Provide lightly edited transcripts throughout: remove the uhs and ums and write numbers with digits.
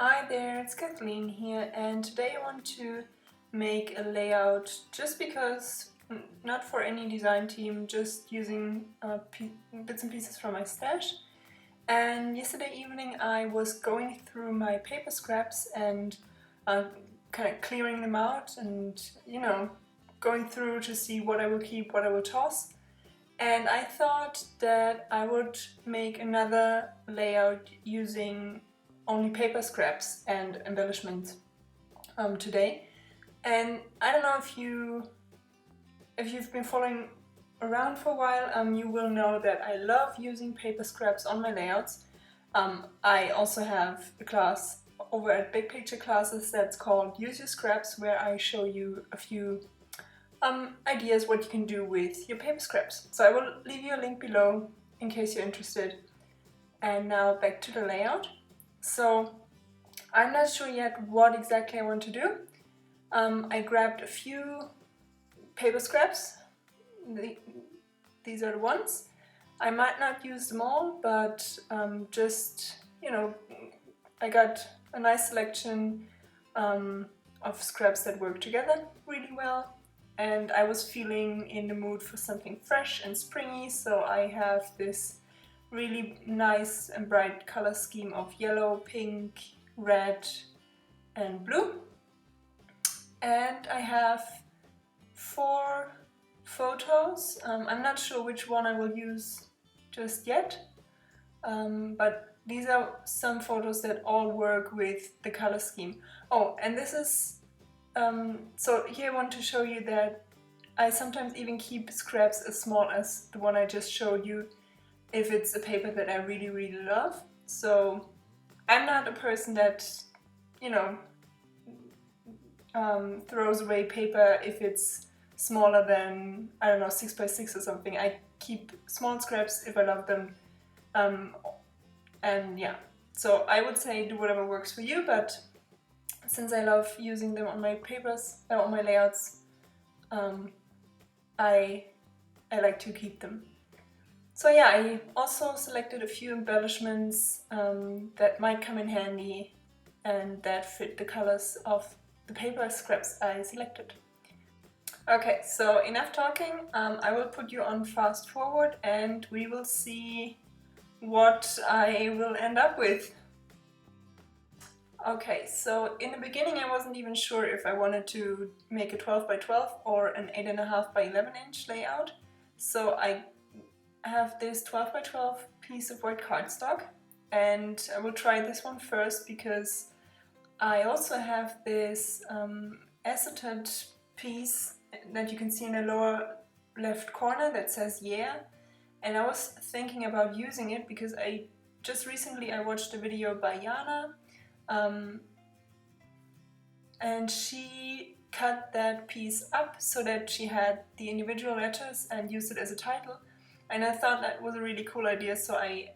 Hi there, it's Kathleen here, and today I want to make a layout just because, not for any design team, just using bits and pieces from my stash. And yesterday evening I was going through my paper scraps and kind of clearing them out and, going through to see what I will keep, what I will toss. And I thought that I would make another layout using only paper scraps and embellishments today. And I don't know if you've been following around for a while, you will know that I love using paper scraps on my layouts. I also have a class over at Big Picture Classes that's called Use Your Scraps, where I show you a few ideas what you can do with your paper scraps. So I will leave you a link below in case you're interested. And now back to the layout. So I'm not sure yet what exactly I want to do. I grabbed a few paper scraps. These are the ones. I might not use them all, but I got a nice selection of scraps that work together really well. And I was feeling in the mood for something fresh and springy, so I have this really nice and bright color scheme of yellow, pink, red and blue. And I have 4 photos. I'm not sure which one I will use just yet, but these are some photos that all work with the color scheme. Oh, and this is so here I want to show you that I sometimes even keep scraps as small as the one I just showed you if it's a paper that I really, really love. So I'm not a person that, throws away paper if it's smaller than, I don't know, 6 by 6 or something. I keep small scraps if I love them. And yeah, so I would say do whatever works for you, but since I love using them on my papers, on my layouts, I like to keep them. So yeah, I also selected a few embellishments that might come in handy and that fit the colors of the paper scraps I selected. Okay, so enough talking. I will put you on fast forward and we will see what I will end up with. Okay, so in the beginning I wasn't even sure if I wanted to make a 12 by 12 or an 8.5 by 11 inch layout. So I have this 12 by 12 piece of white cardstock and I will try this one first because I also have this acetate piece that you can see in the lower left corner that says yeah, and I was thinking about using it because I just recently watched a video by Jana. And she cut that piece up so that she had the individual letters and used it as a title, and I thought that was a really cool idea, so I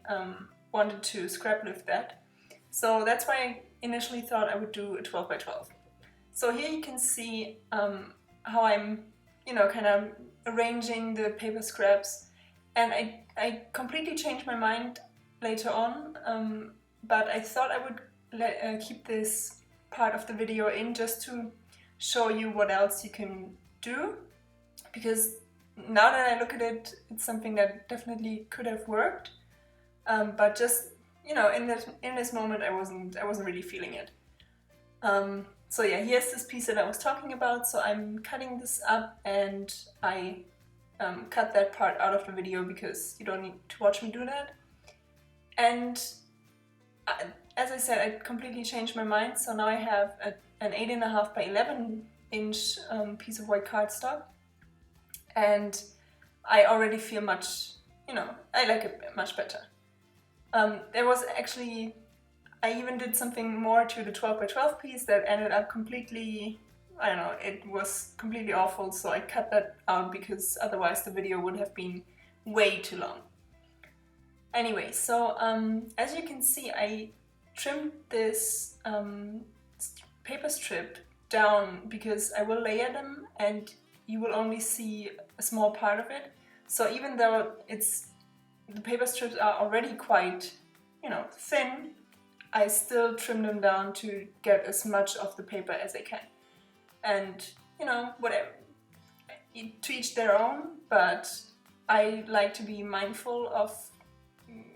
wanted to scrap lift that. So that's why I initially thought I would do a 12 by 12. So here you can see how I'm kind of arranging the paper scraps, and I completely changed my mind later on, but I thought I would keep this part of the video in just to show you what else you can do, because now that I look at it, it's something that definitely could have worked, but just in this moment I wasn't really feeling it. So yeah, here's this piece that I was talking about. So I'm cutting this up and I cut that part out of the video because you don't need to watch me do that. And as I said, I completely changed my mind, so now I have an 8.5 by 11 inch piece of white cardstock, and I already feel much, I like it much better. There was actually, I even did something more to the 12 by 12 piece that ended up completely, I don't know, it was completely awful, so I cut that out because otherwise the video would have been way too long. Anyway, so as you can see, I trimmed this paper strip down because I will layer them and you will only see a small part of it. So even though the paper strips are already quite, thin, I still trim them down to get as much of the paper as I can. And, you know, whatever, to each their own, but I like to be mindful of,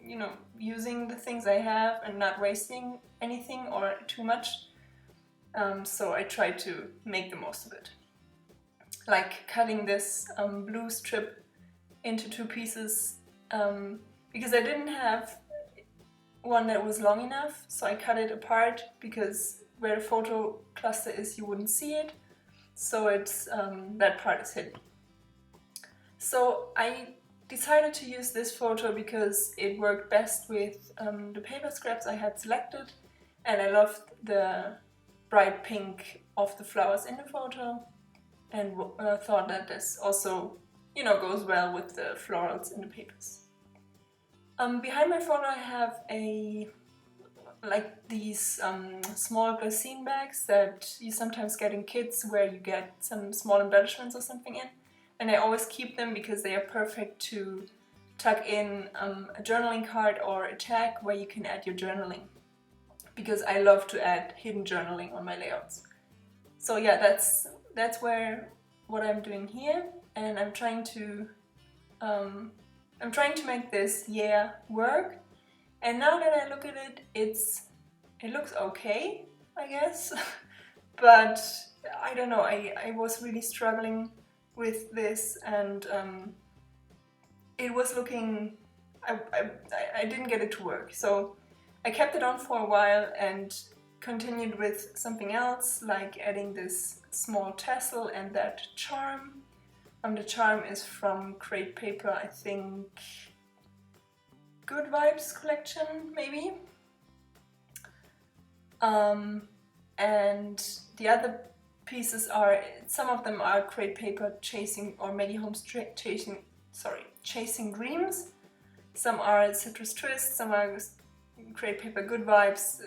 you know, using the things I have and not wasting anything or too much. So I try to make the most of it. Like cutting this blue strip into 2 pieces because I didn't have one that was long enough, so I cut it apart because where the photo cluster is you wouldn't see it, so it's that part is hidden. So I decided to use this photo because it worked best with the paper scraps I had selected, and I loved the bright pink of the flowers in the photo, and thought that this also, you know, goes well with the florals in the papers. Behind my photo I have these small glycine bags that you sometimes get in kits where you get some small embellishments or something in. And I always keep them because they are perfect to tuck in a journaling card or a tag where you can add your journaling. Because I love to add hidden journaling on my layouts. So yeah, that's what I'm doing here, and I'm trying to make this year work. And now that I look at it, it looks okay, I guess. But I don't know, I was really struggling with this, and it was looking, I didn't get it to work. So I kept it on for a while and continued with something else, like adding this small tassel and that charm. The charm is from Crate Paper, I think Good Vibes collection, maybe. And the other pieces are, some of them are Crate Paper Chasing or Maggie Holmes Chasing Dreams. Some are Citrus Twist, some are Crate Paper Good Vibes.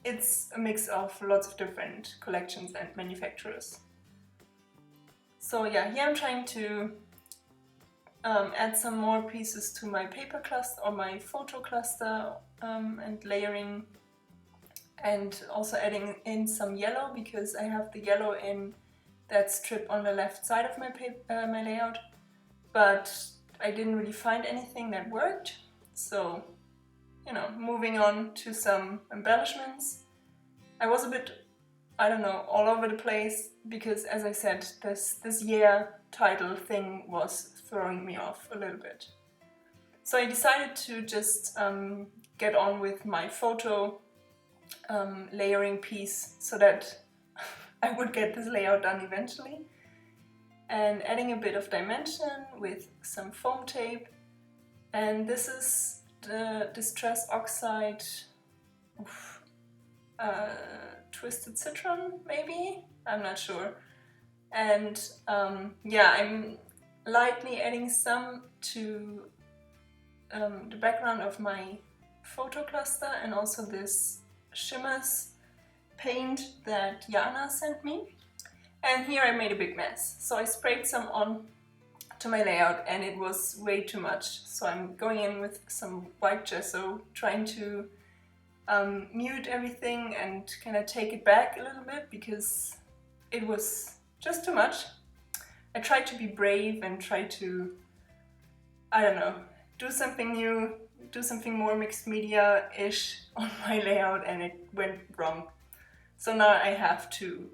It's a mix of lots of different collections and manufacturers. So yeah, here I'm trying to add some more pieces to my paper cluster or my photo cluster, and layering, and also adding in some yellow because I have the yellow in that strip on the left side of my layout, but I didn't really find anything that worked. So, you know, moving on to some embellishments. I was a bit, I don't know, all over the place because, as I said, this year title thing was throwing me off a little bit. So I decided to just get on with my photo layering piece so that I would get this layout done eventually. And adding a bit of dimension with some foam tape. And this is the Distress Oxide Twisted Citron, maybe? I'm not sure. And yeah, I'm lightly adding some to the background of my photo cluster, and also this Shimmerz paint that Jana sent me. And here I made a big mess. So I sprayed some on to my layout and it was way too much. So I'm going in with some white gesso, trying to mute everything and kind of take it back a little bit because it was just too much. I tried to be brave and try to, I don't know, do something new, do something more mixed media-ish on my layout, and it went wrong. So now I have to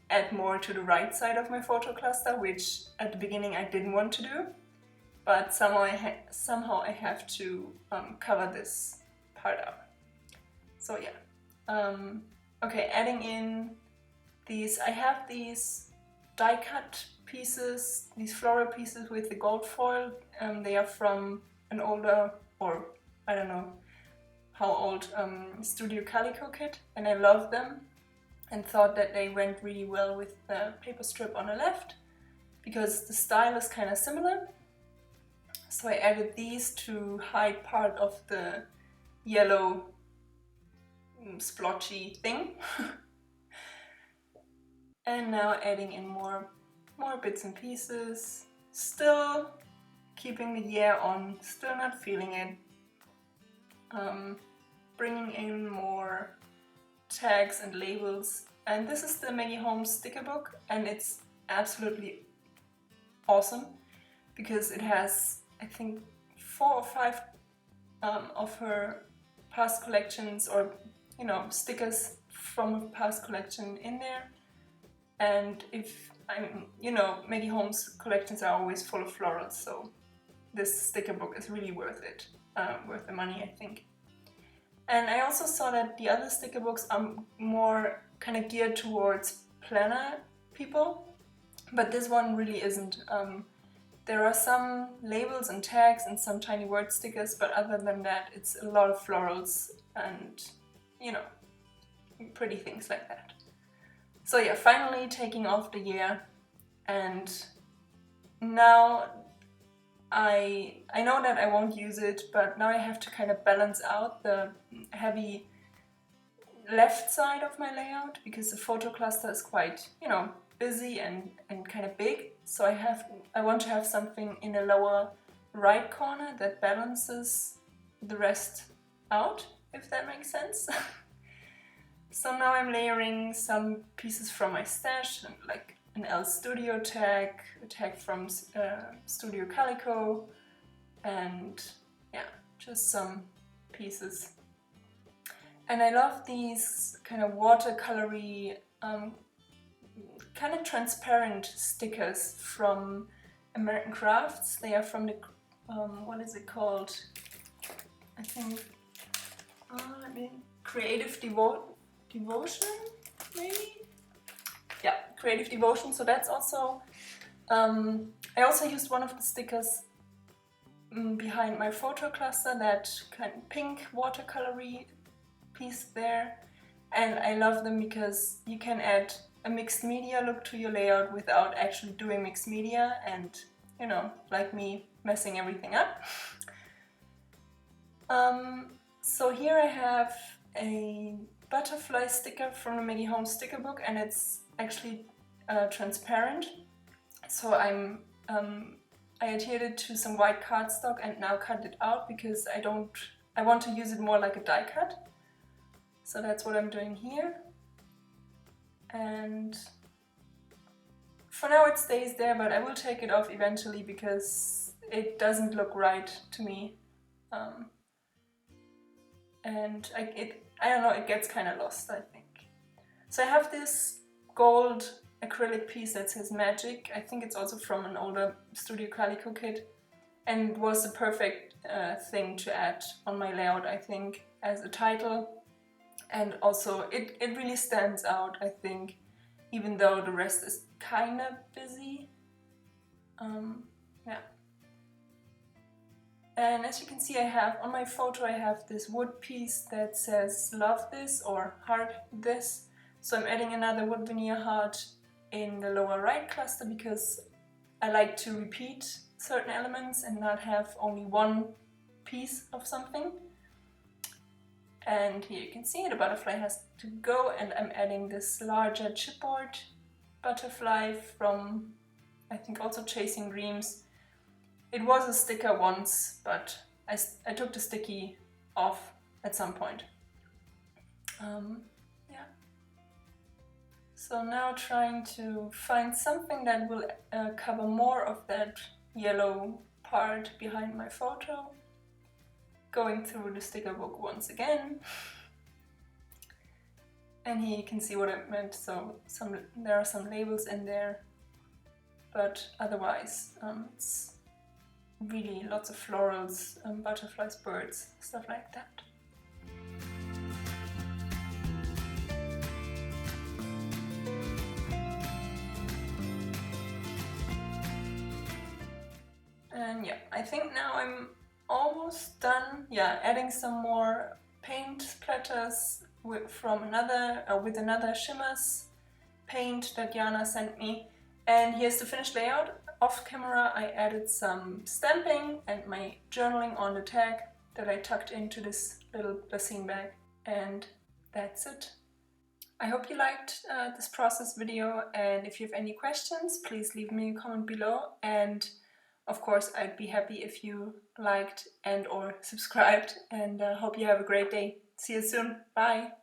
add more to the right side of my photo cluster, which at the beginning I didn't want to do, but somehow I have to cover this part up. So yeah. Okay, adding in these, I have these die cut pieces, these floral pieces with the gold foil. They are from an older, or I don't know how old, Studio Calico kit, and I love them and thought that they went really well with the paper strip on the left because the style is kind of similar. So I added these to hide part of the yellow splotchy thing. And now adding in more bits and pieces, still keeping the year on, still not feeling it. bringing in more tags and labels. And this is the Maggie Holmes sticker book, and it's absolutely awesome because it has, I think, 4 or 5 of her past collections, or you know, stickers from a past collection in there. And you know, Maggie Holmes collections are always full of florals, so this sticker book is really worth it, worth the money, I think. And I also saw that the other sticker books are more kind of geared towards planner people, but this one really isn't. There are some labels and tags and some tiny word stickers, but other than that, it's a lot of florals and, you know, pretty things like that. So yeah, finally taking off the year, and now I know that I won't use it, but now I have to kind of balance out the heavy left side of my layout because the photo cluster is quite, you know, busy and kind of big. So I want to have something in the lower right corner that balances the rest out, if that makes sense. So now I'm layering some pieces from my stash, like an L Studio tag, a tag from Studio Calico, and yeah, just some pieces. And I love these kind of watercolory, kind of transparent stickers from American Crafts. They are from the, what is it called? I think, Creative Devotion, maybe? Yeah, Creative Devotion. So that's also, I also used one of the stickers behind my photo cluster, that kind of pink watercolory piece there. And I love them because you can add a mixed media look to your layout without actually doing mixed media and, you know, like me, messing everything up. So here I have a butterfly sticker from the Maggie Holmes sticker book, and it's actually transparent. So I adhered it to some white cardstock and now cut it out because I want to use it more like a die cut. So that's what I'm doing here. And for now it stays there, but I will take it off eventually because it doesn't look right to me. And I don't know, it gets kind of lost, I think. So I have this gold acrylic piece that says Magic. I think it's also from an older Studio Calico kit, and was the perfect thing to add on my layout, I think, as a title. And also it really stands out, I think, even though the rest is kind of busy. Yeah. And as you can see, on my photo I have this wood piece that says love this or heart this. So I'm adding another wood veneer heart in the lower right cluster because I like to repeat certain elements and not have only one piece of something. And here you can see the butterfly has to go, and I'm adding this larger chipboard butterfly from, I think, also Chasing Dreams. It was a sticker once, but I took the sticky off at some point. Yeah. So now trying to find something that will cover more of that yellow part behind my photo. Going through the sticker book once again. And here you can see what I meant. So there are some labels in there, but otherwise it's really lots of florals, butterflies, birds, stuff like that. And yeah, I think now I'm almost done. Yeah, adding some more paint splatters with another Shimmerz paint that Jana sent me. And here's the finished layout. Off camera I added some stamping and my journaling on the tag that I tucked into this little basin bag. And that's it. I hope you liked this process video, and if you have any questions, please leave me a comment below. And of course, I'd be happy if you liked and or subscribed, and hope you have a great day. See you soon. Bye!